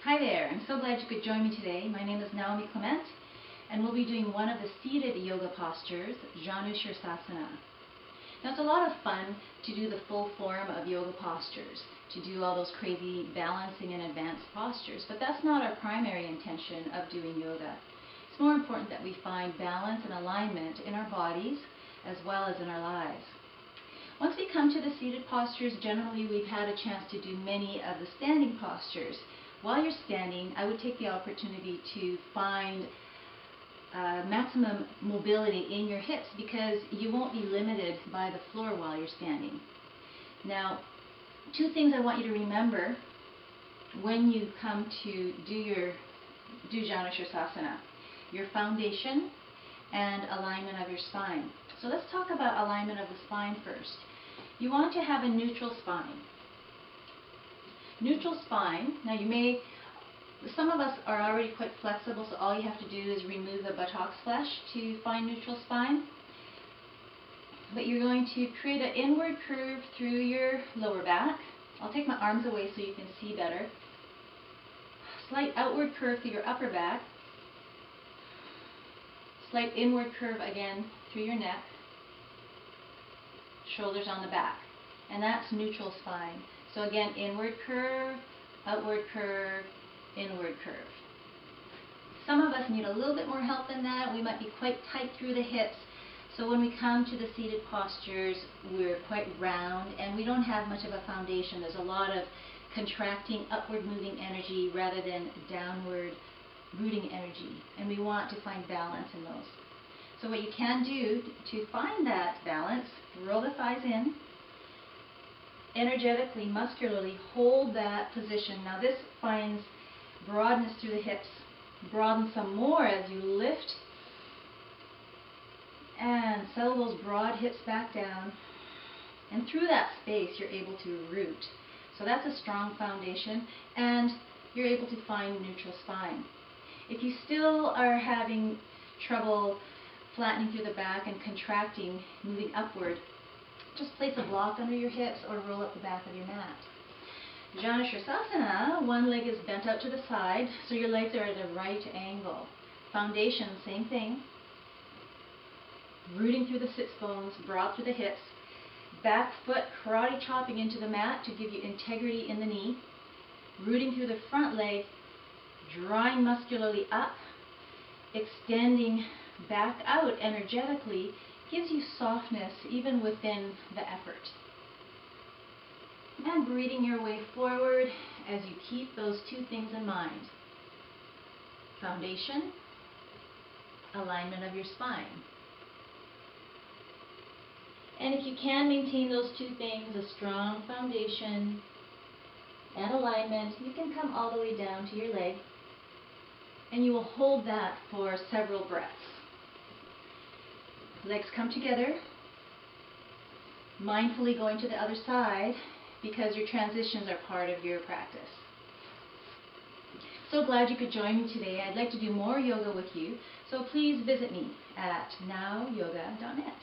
Hi there, I'm so glad you could join me today. My name is Naomi Clement, and we'll be doing one of the seated yoga postures, Janusirsasana. Now it's a lot of fun to do the full form of yoga postures, to do all those crazy balancing and advanced postures, but that's not our primary intention of doing yoga. It's more important that we find balance and alignment in our bodies as well as in our lives. Once we come to the seated postures, generally we've had a chance to do many of the standing postures. While you're standing, I would take the opportunity to find maximum mobility in your hips because you won't be limited by the floor while you're standing. Now, two things I want you to remember when you come to do Janusirsasana: your foundation and alignment of your spine. So let's talk about alignment of the spine first. You want to have a neutral spine. Neutral spine, now some of us are already quite flexible, so all you have to do is remove the buttocks flesh to find neutral spine. But you're going to create an inward curve through your lower back. I'll take my arms away so you can see better. Slight outward curve through your upper back. Slight inward curve again through your neck. Shoulders on the back. And that's neutral spine. So again, inward curve, outward curve, inward curve. Some of us need a little bit more help than that. We might be quite tight through the hips. So when we come to the seated postures, we're quite round and we don't have much of a foundation. There's a lot of contracting, upward moving energy rather than downward rooting energy. And we want to find balance in those. So what you can do to find that balance, roll the thighs in, energetically, muscularly hold that position. Now this finds broadness through the hips. Broaden some more as you lift and settle those broad hips back down. And through that space you're able to root. So that's a strong foundation and you're able to find neutral spine. If you still are having trouble flattening through the back and contracting, moving upward, just place a block under your hips or roll up the back of your mat. Janusirsasana, one leg is bent out to the side, so your legs are at a right angle. Foundation, same thing. Rooting through the sits bones, broad through the hips. Back foot karate chopping into the mat to give you integrity in the knee. Rooting through the front leg, drawing muscularly up, extending back out energetically, gives you softness even within the effort. And breathing your way forward as you keep those two things in mind. Foundation, alignment of your spine. And if you can maintain those two things, a strong foundation and alignment, you can come all the way down to your leg and you will hold that for several breaths. Legs come together, mindfully going to the other side because your transitions are part of your practice. So glad you could join me today. I'd like to do more yoga with you, so please visit me at naoyoga.net.